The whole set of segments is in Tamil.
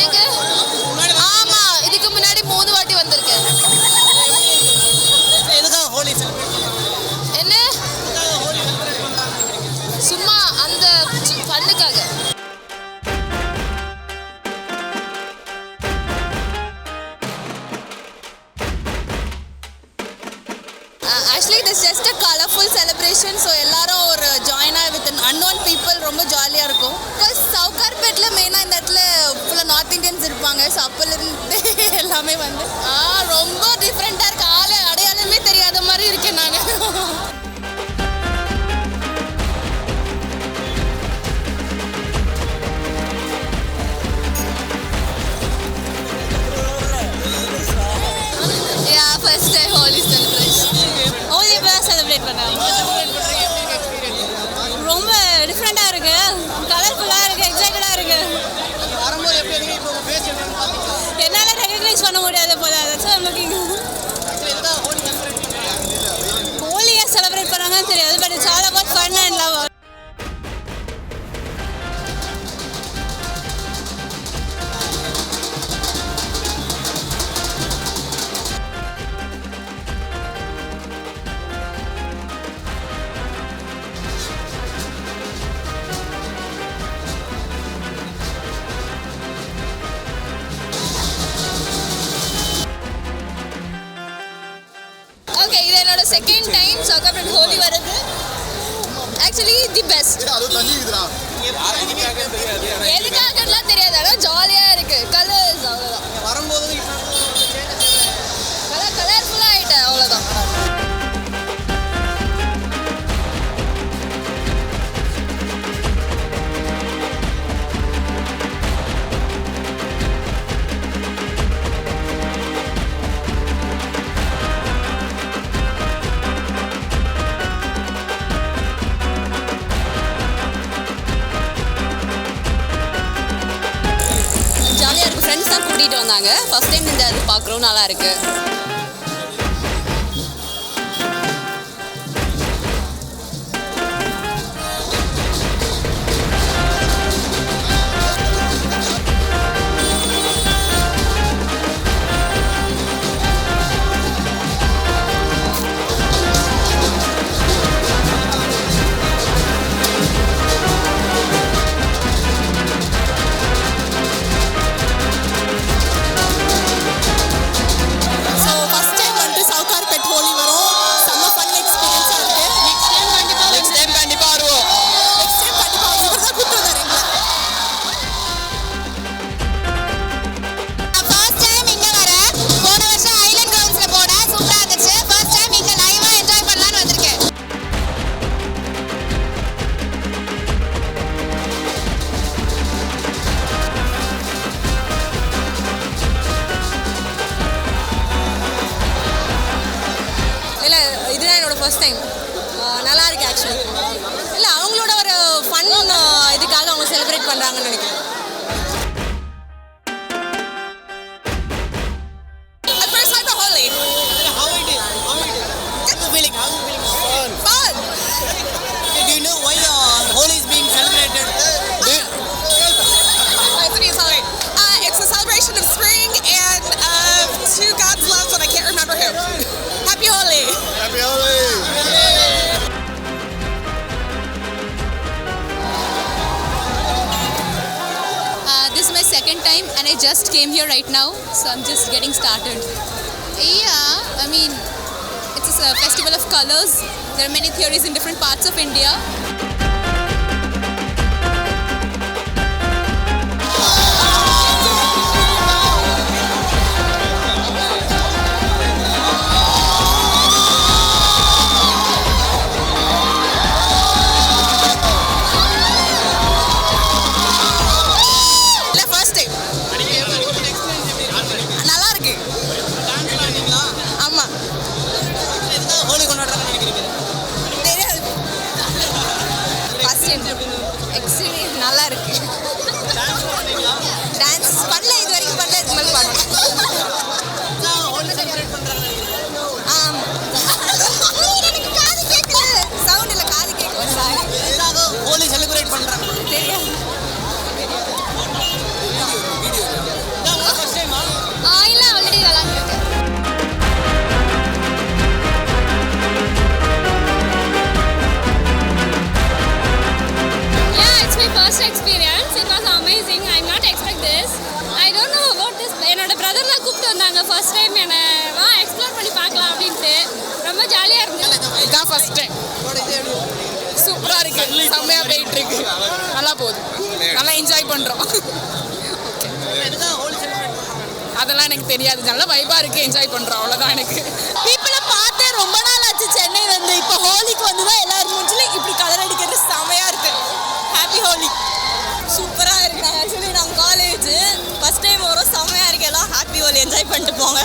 எனக்கு ஆமா இதுக்கு முன்னாடி 3 வாட்டி வந்திருக்கேன். எதுக்காக ஹோலி என்ன சும்மா அந்த ஃபன்னுக்காக. Actually it is just a colorful celebration, so எல்லாரும் ஒரு ஜாயின் ஆகி with unknown people ரொம்ப ஜாலியாக இருக்கும். பிகாஸ் சவுகார்பேட்டில் மெயினாக இந்த இடத்துல ஃபுல்லாக நார்த் இந்தியன்ஸ் இருப்பாங்க. ஸோ அப்போலேருந்து எல்லாமே வந்து ரொம்ப டிஃப்ரெண்ட்டாக இருக்கு. ஆளு அடையாளமே தெரியாத மாதிரி இருக்கேன் நான். Yeah, first time Holi celebration. Holi இப்போ தான் செலிப்ரேட் பண்ணுறாங்க. ரொம்ப டிஃப்ரெண்ட்டாக இருக்கு, கலர்ஃபுல்லாக இருக்கு, எக்ஸைட்டடாக இருக்கு. வரும்போது எப்படி இருக்கு இப்போ உங்க ஃபேஸ் எப்படி பாத்தீங்களா? என்னால் ரெகக்னைஸ் பண்ண முடியாது போல. that's why I'm looking. எதுக்காக ஹோலி செலிப்ரேட் பண்றாங்க? ஹோலியை செலிப்ரேட் பண்ணாங்கன்னு தெரியாது, but it's all about fun and love. Okay, இது என்னோட செகண்ட் டைம் சவுகார்பேட் ஹோலி வருது. Actually the best. எதுக்காகலாம் தெரியாது, ஆனால் ஜாலியாக இருக்கு. கலர்ஸ் அவ்வளோதான். வரும்போது கலர்ஃபுல்லாக ஆகிட்டேன் அவ்வளோதான். ஜாலியாக இருக்குது. ஃப்ரெண்ட்ஸ் தான் கூட்டிகிட்டு வந்தாங்க. ஃபஸ்ட் டைம் இந்த இது பார்க்குறோம், நல்லா இருக்குது. ஃபர்ஸ்ட் டைம் நல்லா இருக்கு ஆக்சுவலி. இல்லை அவங்களோட ஒரு ஃபன் இதுக்காக அவங்க செலிப்ரேட் பண்ணுறாங்கன்னு நினைக்கிறேன். This is my second time and I just came here right now, so I'm just getting started. Yeah, I mean, it's a festival of colors. There are many theories in different parts of India. அதெல்லாம் எனக்கு தெரியாது. நல்ல வைபாக இருக்குது, என்ஜாய் பண்ணுறோம், அவ்வளோதான். எனக்கு பீப்புளை பார்த்தே ரொம்ப நாள் ஆச்சு சென்னை வந்து. இப்போ ஹோலிக்கு வந்து தான் எல்லாரும் மூஞ்சிலும் இப்படி கலர் அடிக்கிறது செமையாக இருக்குது. ஹாப்பி ஹோலி. சூப்பராக இருக்கு. நாங்கள் ஆக்சுவலி நாங்கள் காலேஜ் ஃபஸ்ட் டைம் வரோம். செமையாக இருக்கு. எல்லாம் ஹாப்பி ஹோலி என்ஜாய் பண்ணிட்டு போங்க.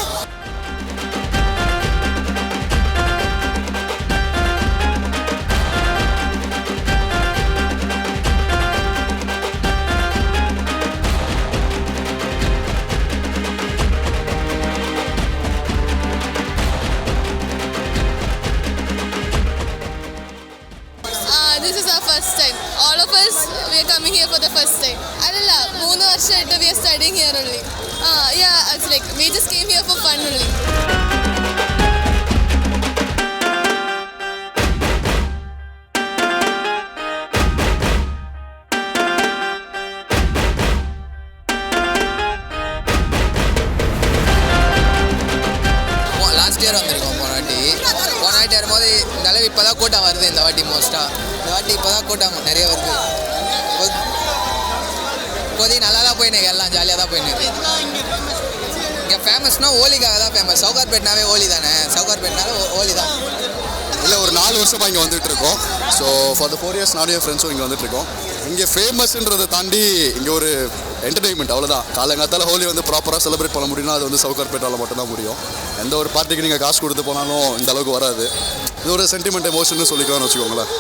This is our first time. All of us, we are coming here for the first time. Adalla, 3 varsham we are studying here only. Yeah, it's like we just came here for fun only. Last year வந்திருக்கோம் போன வாட்டி வரும்போது இந்த அளவு இப்போ தான் கூட்டம் வருது. இந்த வாட்டி மோஸ்ட்டாக இந்த வாட்டி இப்போ தான் கூட்டம் நிறைய வருது. இப்போதைக்கு நல்லா தான் போயின்னு எல்லாம் ஜாலியாக தான் போயின்னு. இங்கே ஃபேமஸ்னால் ஹோலிக்காக தான் ஃபேமஸ். சவுகார்பேட்னாவே ஹோலி தானே. சவுகார்பேட்னால ஹோலி தான். இல்லை ஒரு 4 வருஷமாக இங்கே வந்துட்டு இருக்கோம். ஸோ ஃபார் த 4 இயர்ஸ் நானும் என் ஃப்ரெண்ட்ஸும் இங்கே வந்துட்டு இருக்கோம். இங்கே ஃபேமஸ்ன்றதை தாண்டி இங்கே ஒரு என்டர்டெயின்மெண்ட், அவ்வளோதான். காலங்காத்தால் ஹோலி வந்து ப்ராப்பராக செலிப்ரேட் பண்ண முடியும்னா அது வந்து சவுகார்பேட்டால் மட்டும்தான் முடியும். எந்த ஒரு பார்ட்டிக்கு நீங்கள் காசு கொடுத்து போனாலும் இந்த அளவுக்கு வராது. இது ஒரு சென்டிமெண்ட் எமோஷன்னு சொல்லிக்கலாம்னு வச்சுக்கோங்களேன்.